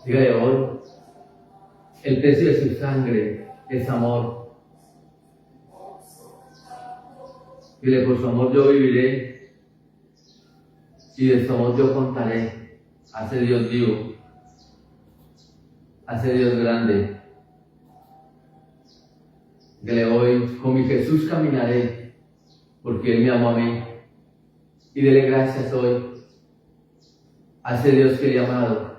Dígale hoy, el precio de su sangre es amor. Dile, por su amor yo viviré y de su amor yo contaré. Hace Dios vivo, hace Dios grande. Dígale hoy, con mi Jesús caminaré, porque Él me amó a mí. Y dele gracias hoy. Hace Dios que le ha amado.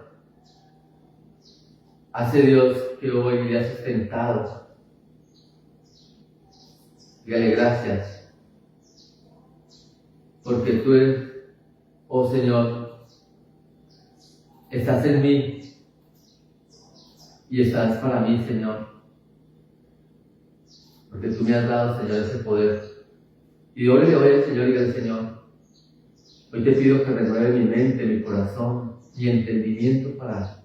Hace Dios que hoy le ha sustentado. Dígale gracias. Porque tú eres, oh Señor, estás en mí y estás para mí, Señor. Porque tú me has dado, Señor, ese poder. Y hoy le voy al Señor y dígale, Señor, hoy te pido que renueve mi mente, mi corazón, mi entendimiento para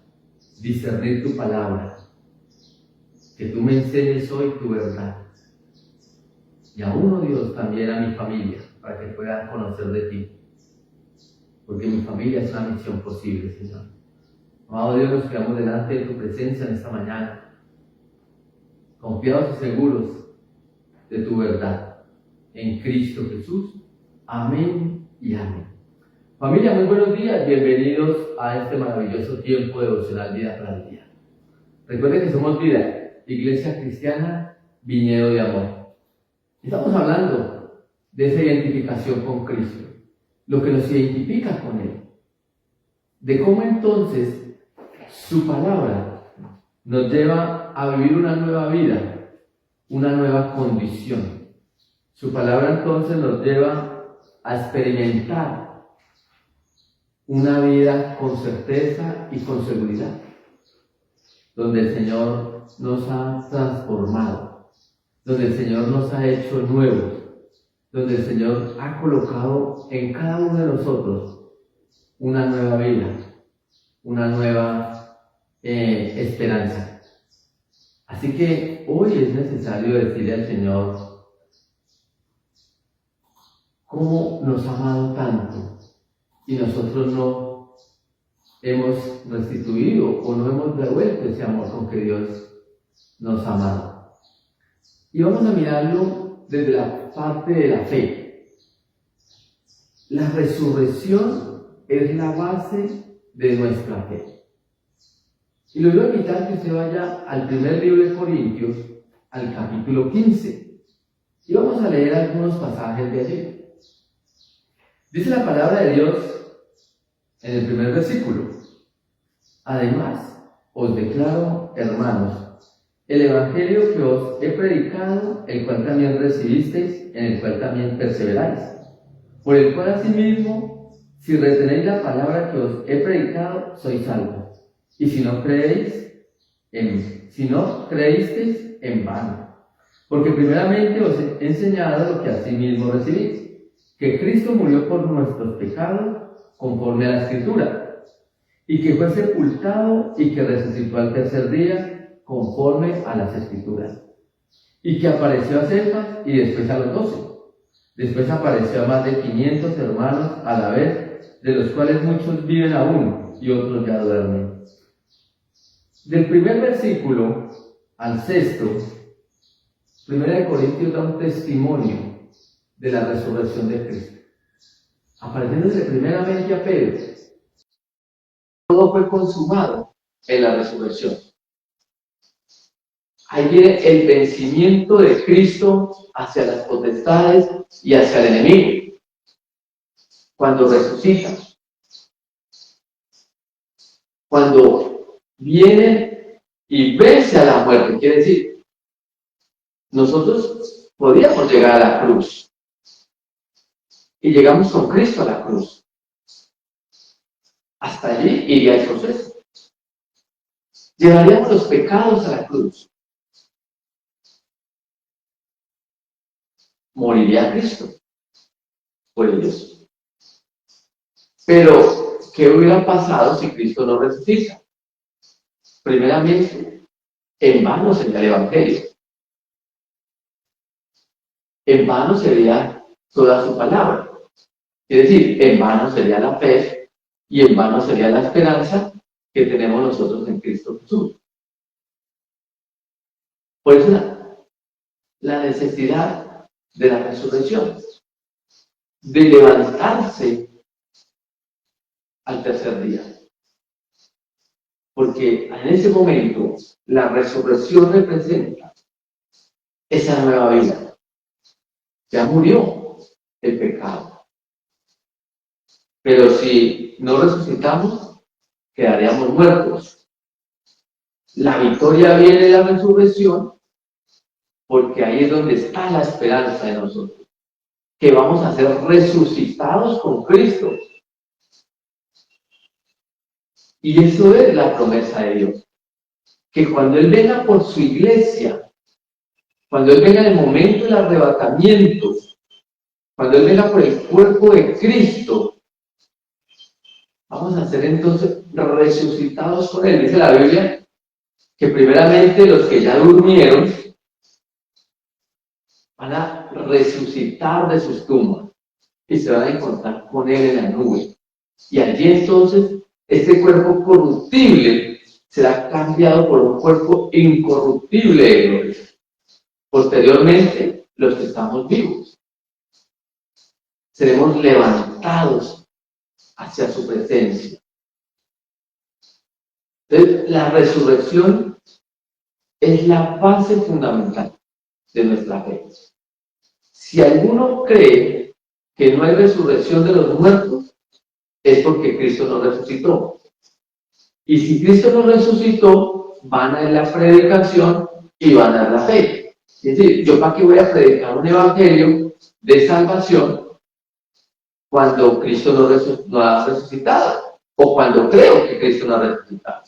discernir tu palabra. Que tú me enseñes hoy tu verdad. Y aún, oh Dios, también a mi familia, para que puedan conocer de ti. Porque mi familia es una misión posible, Señor. Amado Dios, nos quedamos delante de tu presencia en esta mañana, confiados y seguros de tu verdad. En Cristo Jesús. Amén y amén. Familia, muy buenos días. Bienvenidos a este maravilloso tiempo devocional día tras día. Recuerden que somos Vida, Iglesia Cristiana, Viñedo de Amor. Estamos hablando de esa identificación con Cristo, lo que nos identifica con Él, de cómo entonces su palabra nos lleva a vivir una nueva vida, una nueva condición. Su palabra entonces nos lleva a experimentar una vida con certeza y con seguridad, donde el Señor nos ha transformado, donde el Señor nos ha hecho nuevos, donde el Señor ha colocado en cada uno de nosotros una nueva vida, una nueva esperanza. Así que hoy es necesario decirle al Señor cómo nos ha amado tanto y nosotros no hemos restituido o no hemos devuelto ese amor con que Dios nos ha amado. Y vamos a mirarlo desde la parte de la fe. La resurrección es la base de nuestra fe. Y le voy a invitar que usted vaya al primer libro de Corintios, al capítulo 15. Y vamos a leer algunos pasajes de allí. Dice la palabra de Dios en el primer versículo: además, os declaro, hermanos, el evangelio que os he predicado, el cual también recibisteis, en el cual también perseveráis, por el cual asimismo, si retenéis la palabra que os he predicado, sois salvos. Y si no creísteis, en vano. Porque primeramente os he enseñado lo que asimismo recibís, que Cristo murió por nuestros pecados, conforme a la Escritura, y que fue sepultado y que resucitó al tercer día, conforme a las Escrituras, y que apareció a Cefas y después a los 12. Después apareció a más de 500 hermanos a la vez, de los cuales muchos viven aún y otros ya duermen. Del primer versículo al sexto, 1 Corintios da un testimonio de la resurrección de Cristo, apareciéndose primeramente a Pedro. Todo fue consumado en la resurrección. Ahí viene el vencimiento de Cristo hacia las potestades y hacia el enemigo, cuando resucita, cuando viene y vence a la muerte. Quiere decir, nosotros podíamos llegar a la cruz, y llegamos con Cristo a la cruz. Hasta allí iría el proceso. Llevaríamos los pecados a la cruz. Moriría Cristo por ellos. Pero, ¿qué hubiera pasado si Cristo no resucita? Primeramente, en vano sería el Evangelio. En vano sería toda su palabra. Es decir, en vano sería la fe y en vano sería la esperanza que tenemos nosotros en Cristo Jesús. Por eso la necesidad de la resurrección, de levantarse al tercer día. Porque en ese momento la resurrección representa esa nueva vida. Ya murió el pecado. Pero si no resucitamos, quedaríamos muertos. La victoria viene de la resurrección, porque ahí es donde está la esperanza de nosotros, que vamos a ser resucitados con Cristo. Y eso es la promesa de Dios, que cuando Él venga por su iglesia, cuando Él venga en el momento del arrebatamiento, cuando Él venga por el cuerpo de Cristo, vamos a ser entonces resucitados con Él. Dice la Biblia que primeramente los que ya durmieron van a resucitar de sus tumbas y se van a encontrar con Él en la nube. Y allí entonces este cuerpo corruptible será cambiado por un cuerpo incorruptible de gloria. Posteriormente, los que estamos vivos seremos levantados hacia su presencia. Entonces, la resurrección es la base fundamental de nuestra fe. Si alguno cree que no hay resurrección de los muertos, es porque Cristo no resucitó. Y si Cristo no resucitó, van a ir la predicación y van a dar la fe. Es decir, ¿yo para qué voy a predicar un evangelio de salvación cuando Cristo no ha resucitado? O cuando creo que Cristo no ha resucitado.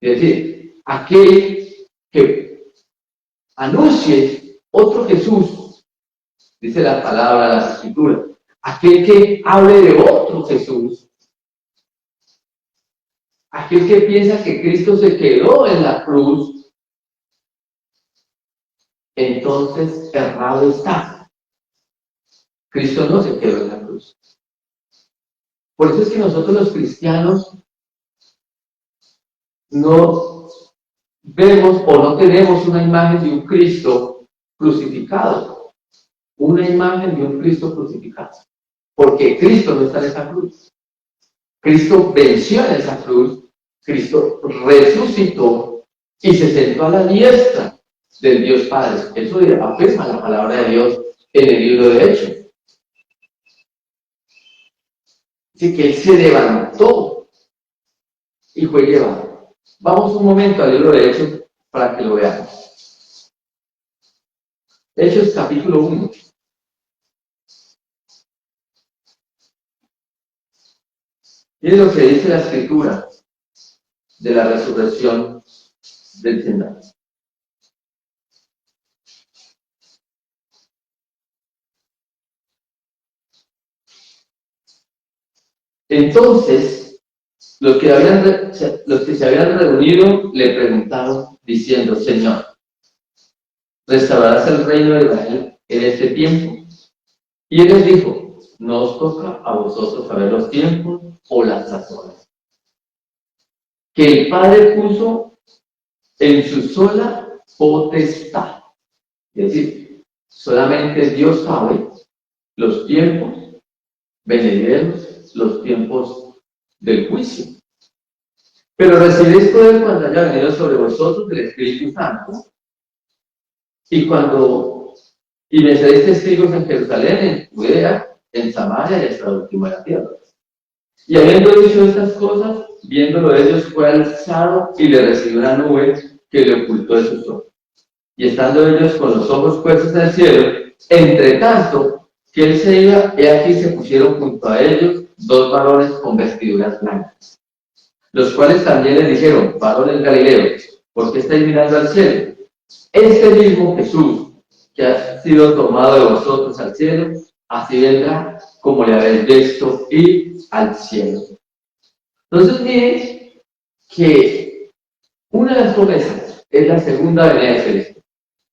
Es decir, aquel que anuncie otro Jesús, dice la palabra de la Escritura, aquel que hable de otro Jesús, aquel que piensa que Cristo se quedó en la cruz, entonces errado está. Cristo no se quedó en la cruz. Por eso es que nosotros los cristianos no vemos o no tenemos una imagen de un Cristo crucificado, una imagen de un Cristo crucificado, porque Cristo no está en esa cruz. Cristo venció en esa cruz, Cristo resucitó y se sentó a la diestra del Dios Padre. Eso afirma la palabra de Dios en el libro de Hechos. Así que Él se levantó y fue llevado. Vamos un momento al libro de Hechos para que lo veamos. Hechos capítulo 1. Miren lo que dice la Escritura de la resurrección del Señor. Entonces, los que se habían reunido le preguntaron diciendo: Señor, ¿restaurarás el reino de Israel en este tiempo? Y él les dijo: no os toca a vosotros saber los tiempos o las sazones que el Padre puso en su sola potestad. Es decir, solamente Dios sabe los tiempos venideros, los tiempos del juicio. Pero recibiréis poder cuando haya venido sobre vosotros el Espíritu Santo, y me seréis testigos en Jerusalén, en Judea, en Samaria y hasta el último de la tierra. Y habiendo dicho estas cosas, viéndolo ellos, fue alzado y le recibió una nube que le ocultó de sus ojos. Y estando ellos con los ojos puestos en el cielo, entre tanto que él se iba, he aquí se pusieron junto a ellos dos varones con vestiduras blancas, los cuales también les dijeron: varones galileos, ¿por qué estáis mirando al cielo? Este mismo Jesús, que ha sido tomado de vosotros al cielo, así vendrá como le habéis visto ir al cielo. Entonces miren que una de las promesas es la segunda venida de Cristo,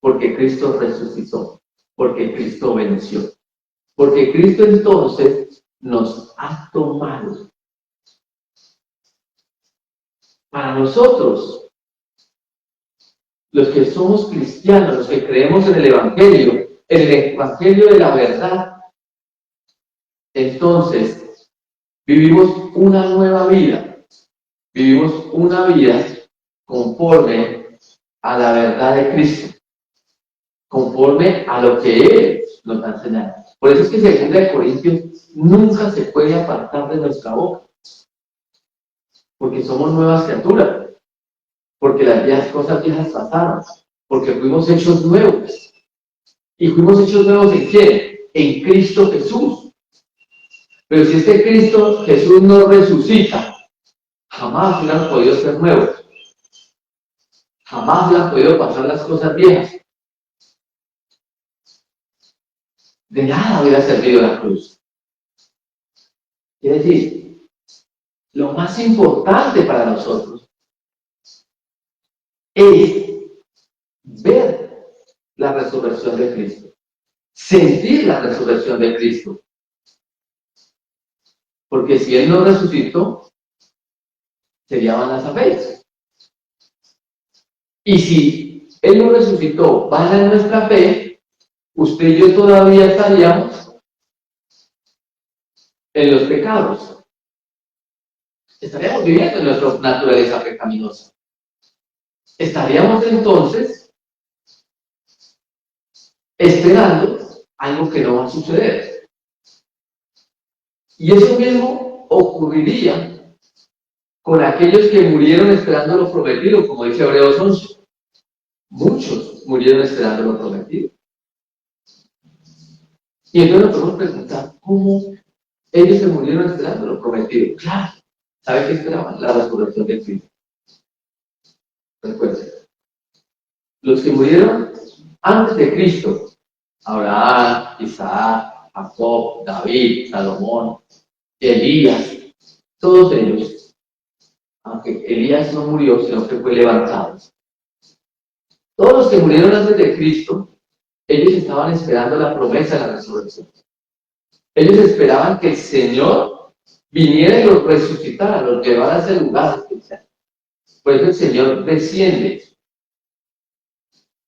porque Cristo resucitó, porque Cristo venció, porque Cristo entonces nos ha tomado. Para nosotros, los que somos cristianos, los que creemos en el Evangelio de la verdad, entonces vivimos una nueva vida, vivimos una vida conforme a la verdad de Cristo, conforme a lo que Él nos ha enseñado. Por eso es que 2 Corintios nunca se puede apartar de nuestra boca, porque somos nuevas criaturas, porque las cosas viejas pasaron, porque fuimos hechos nuevos. ¿Y fuimos hechos nuevos en quién? En Cristo Jesús. Pero si este Cristo Jesús no resucita, jamás hubieran podido ser nuevos. Jamás hubieran podido pasar las cosas viejas. De nada hubiera servido la cruz. Quiere decir, lo más importante para nosotros es ver la resurrección de Cristo, sentir la resurrección de Cristo. Porque si Él no resucitó, sería vana esa fe. Y si Él no resucitó, vana en nuestra fe, usted y yo todavía estaríamos en los pecados. Estaríamos viviendo en nuestra naturaleza pecaminosa. Estaríamos entonces esperando algo que no va a suceder. Y eso mismo ocurriría con aquellos que murieron esperando lo prometido, como dice Hebreos 11. Muchos murieron esperando lo prometido. Y entonces nos podemos preguntar, ¿cómo ellos se murieron esperando lo prometido? Claro, ¿sabe qué esperaban? La resurrección de Cristo. Recuerden, los que murieron antes de Cristo, Abraham, Isaac, Jacob, David, Salomón, Elías, todos ellos, aunque Elías no murió, sino que fue levantado. Todos los que murieron antes de Cristo, ellos estaban esperando la promesa de la resurrección. Ellos esperaban que el Señor viniera y los resucitara, los llevara a ese lugar especial. Por eso el Señor desciende,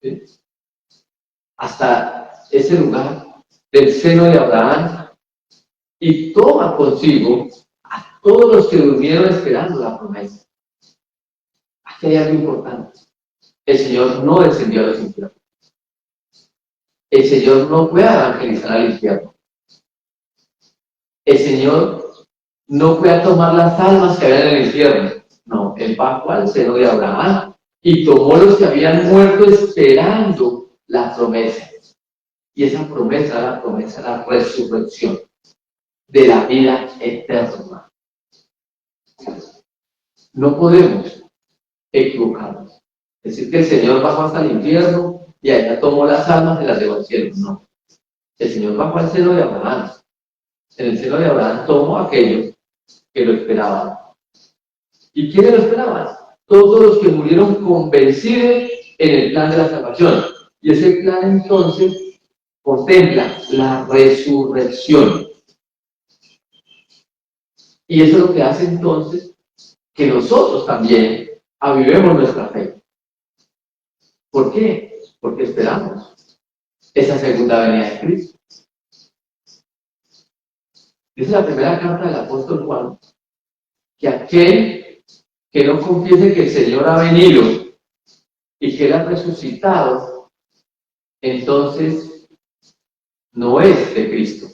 ¿sí?, hasta ese lugar del seno de Abraham y toma consigo a todos los que durmieron esperando la promesa. Aquí hay algo importante. El Señor no descendió a los infiernos. El Señor no fue a evangelizar al infierno. El Señor no fue a tomar las almas que había en el infierno. No, Él bajó al seno de Abraham y tomó los que habían muerto esperando la promesa. Y esa promesa era la promesa de la resurrección, de la vida eterna. No podemos equivocarnos. Decir que el Señor bajó hasta el infierno y allá tomó las almas y las llevó al cielo. No. El Señor bajó al seno de Abraham. En el seno de Abraham tomó a aquellos que lo esperaban. ¿Y quiénes lo esperaban? Todos los que murieron convencidos en el plan de la salvación. Y ese plan entonces contempla la resurrección. Y eso es lo que hace entonces que nosotros también avivemos nuestra fe. ¿Por qué? Porque esperamos esa segunda venida de Cristo. Dice la primera carta del apóstol Juan que aquel que no confiese que el Señor ha venido y que Él ha resucitado, entonces no es de Cristo.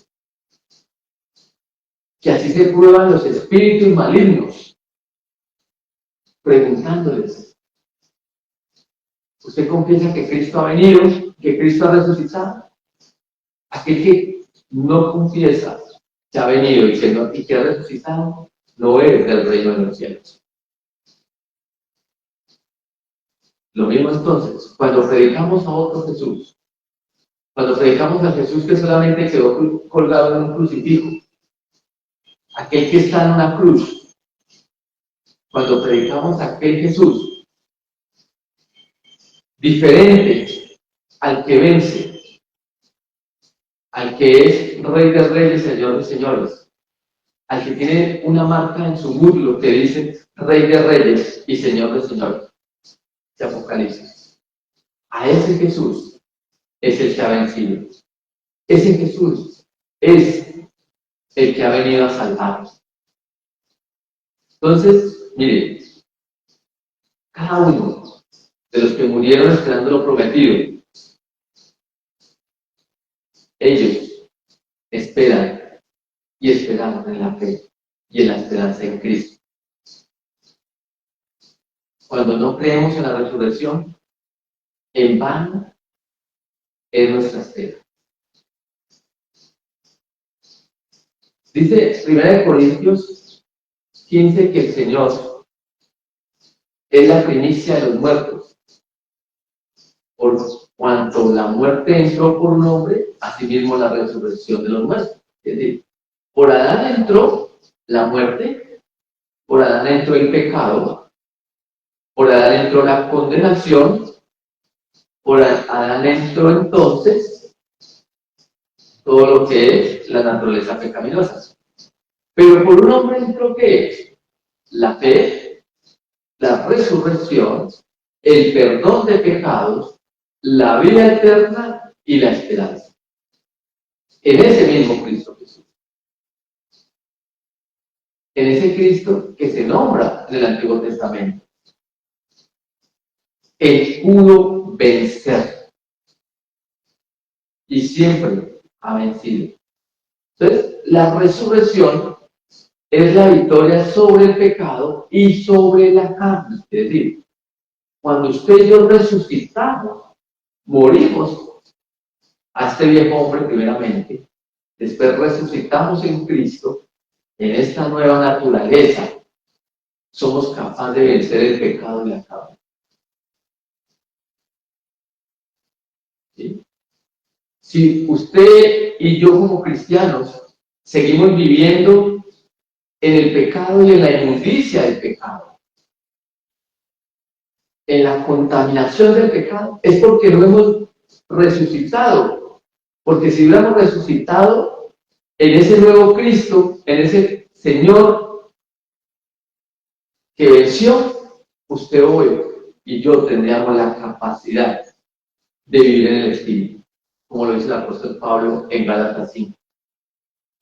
Que así se prueban los espíritus malignos, preguntándoles: ¿usted confiesa que Cristo ha venido, que Cristo ha resucitado? Aquel que no confiesa que ha venido y que ha resucitado, no es del reino de los cielos. Lo mismo entonces, cuando predicamos a otro Jesús, cuando predicamos a Jesús que solamente quedó colgado en un crucifijo, aquel que está en una cruz, cuando predicamos a aquel Jesús diferente al que vence, al que es Rey de Reyes, Señor de Señores, al que tiene una marca en su muslo que dice Rey de Reyes y Señor de Señores, de Apocalipsis. A ese Jesús es el que ha vencido. Ese Jesús es el que ha venido a salvarnos. Entonces, mire, cada uno de los que murieron esperando lo prometido, ellos esperan y esperamos en la fe y en la esperanza en Cristo. Cuando no creemos en la resurrección, en vano es nuestra espera. Dice 1 Corintios 15 que el Señor es la primicia de los muertos. Por cuanto la muerte entró por un hombre, asimismo la resurrección de los muertos. Es decir, por Adán entró la muerte, por Adán entró el pecado, por Adán entró la condenación, por Adán entró entonces todo lo que es la naturaleza pecaminosa. Pero por un hombre entró ¿qué es? La fe, la resurrección, el perdón de pecados, la vida eterna y la esperanza. En ese mismo Cristo Jesús. En ese Cristo que se nombra en el Antiguo Testamento. Él pudo vencer. Y siempre ha vencido. Entonces, la resurrección es la victoria sobre el pecado y sobre la carne. Es decir, cuando usted y yo resucitamos, morimos a este viejo hombre primeramente, después resucitamos en Cristo, en esta nueva naturaleza, somos capaces de vencer el pecado y la carne. ¿Sí? Si usted y yo como cristianos seguimos viviendo en el pecado y en la inmundicia del pecado, en la contaminación del pecado, es porque no hemos resucitado. Porque si hubiéramos resucitado en ese nuevo Cristo, en ese Señor que venció, usted hoy y yo tendríamos la capacidad de vivir en el Espíritu, como lo dice el apóstol Pablo en Gálatas 5.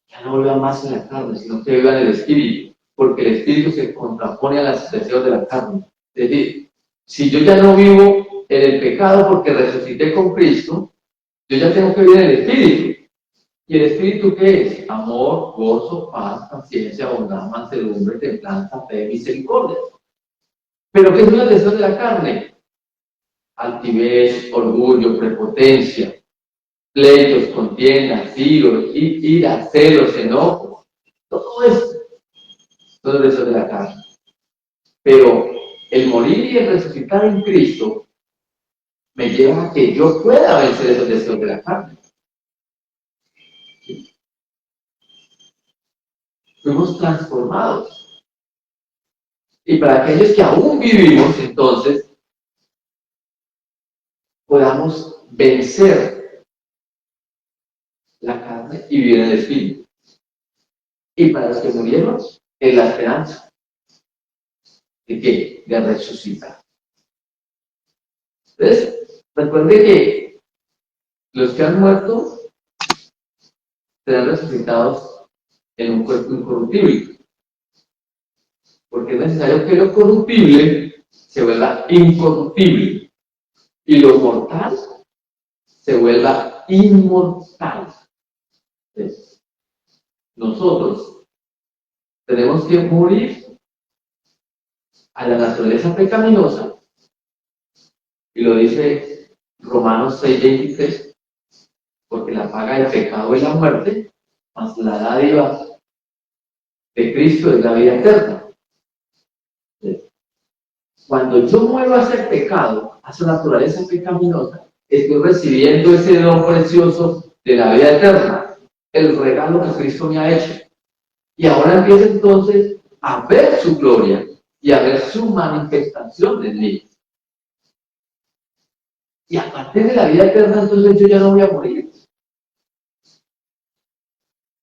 Ya no viva más en la carne, sino que viva en el Espíritu, porque el Espíritu se contrapone a las deseos de la carne. Es decir, si yo ya no vivo en el pecado porque resucité con Cristo, yo ya tengo que vivir en el Espíritu. ¿Y el Espíritu qué es? Amor, gozo, paz, paciencia, bondad, mansedumbre, templanza, fe, misericordia. ¿Pero qué son los deseos de la carne? Altivez, orgullo, prepotencia, pleitos, contiendas, ira, celos, enojos. Todo eso son los deseos de la carne. Pero el morir y el resucitar en Cristo me lleva a que yo pueda vencer esos deseos de la carne. Fuimos transformados. Y para aquellos que aún vivimos, entonces, podamos vencer la carne y vivir en el Espíritu. Y para los que murieron, en la esperanza. ¿De qué? De resucitar. Entonces, recuerde que los que han muerto serán resucitados en un cuerpo incorruptible. Porque es necesario que lo corruptible se vuelva incorruptible y lo mortal se vuelva inmortal. Entonces, nosotros tenemos que morir a la naturaleza pecaminosa, y lo dice Romanos 6:23, porque la paga del pecado es la muerte, mas la dádiva de Cristo es la vida eterna. Cuando yo muero a ese pecado, a esa naturaleza pecaminosa, estoy recibiendo ese don precioso de la vida eterna, el regalo que Cristo me ha hecho. Y ahora empiezo entonces a ver su gloria y a ver su manifestación en mí. Y a partir de la vida eterna, entonces yo ya no voy a morir.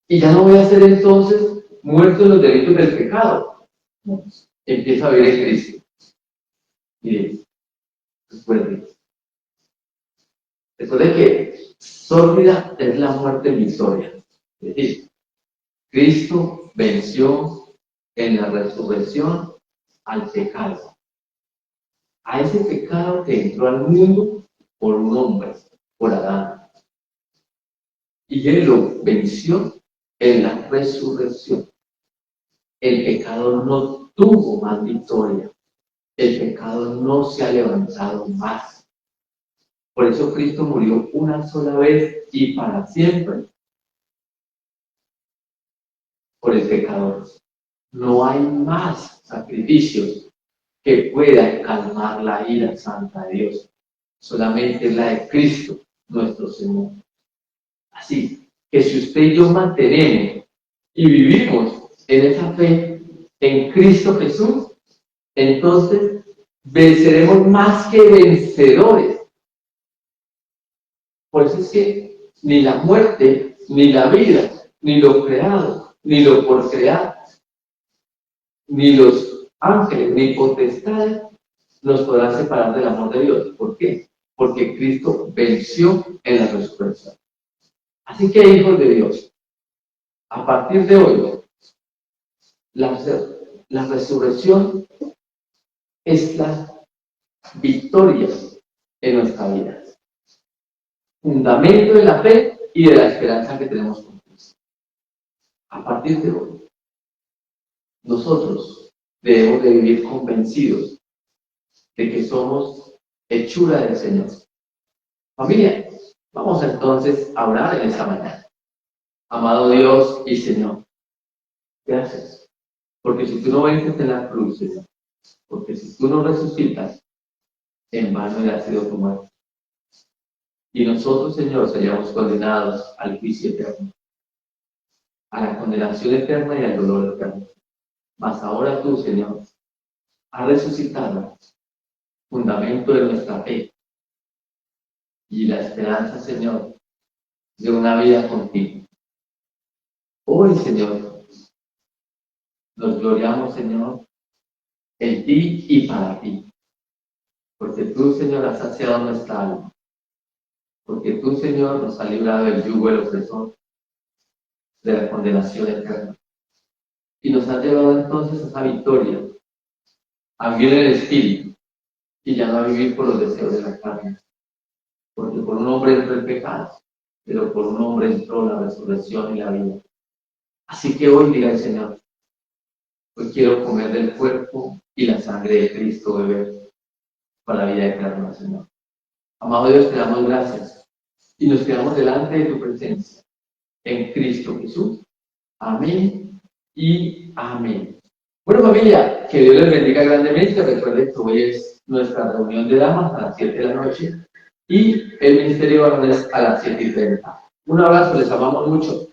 Y ya no voy a ser entonces muertos los delitos del pecado, empieza a vivir en Cristo. Mire, recuerde que sólida es la muerte en victoria. Es decir, Cristo venció en la resurrección al pecado. A ese pecado que entró al mundo por un hombre, por Adán. Y él lo venció en la resurrección. El pecado no tuvo más victoria. El pecado no se ha levantado más. Por eso Cristo murió una sola vez y para siempre por el pecador. No hay más sacrificios que puedan calmar la ira santa de Dios. Solamente la de Cristo, nuestro Señor. Así que si usted y yo mantenemos y vivimos en esa fe en Cristo Jesús, entonces venceremos más que vencedores. Por eso es que ni la muerte, ni la vida, ni lo creado, ni lo por crear, ni los ángeles, ni potestades nos podrán separar del amor de Dios. ¿Por qué? Porque Cristo venció en la resurrección. Así que, hijos de Dios, a partir de hoy, la resurrección es la victoria en nuestra vida. Fundamento de la fe y de la esperanza que tenemos con Cristo. A partir de hoy, nosotros debemos de vivir convencidos de que somos hechura del Señor. Familia, vamos entonces a orar en esta mañana. Amado Dios y Señor, gracias. Porque si tú no vences en la cruz, Señor, porque si tú no resucitas, en vano ha sido tu muerte. Y nosotros, Señor, seríamos condenados al juicio eterno, a la condenación eterna y al dolor eterno. Mas ahora tú, Señor, has resucitado, fundamento de nuestra fe y la esperanza, Señor, de una vida contigo. Hoy, Señor, nos gloriamos, Señor, en ti y para ti. Porque tú, Señor, has saciado nuestra alma. Porque tú, Señor, nos has librado del yugo del opresor, de la condenación eterna. Y nos has llevado entonces a esa victoria, a vivir en el Espíritu, y ya no a vivir por los deseos de la carne. Porque por un hombre entró el pecado, pero por un hombre entró la resurrección y la vida. Así que hoy diga el Señor, hoy quiero comer del cuerpo y la sangre de Cristo, beber para la vida eterna, Señor. Amado Dios, te damos gracias y nos quedamos delante de tu presencia en Cristo Jesús. Amén y amén. Bueno, familia, que Dios les bendiga grandemente. Recuerden que hoy es nuestra reunión de damas a las 7 de la noche y el ministerio de varones a las 7:30. Un abrazo, les amamos mucho.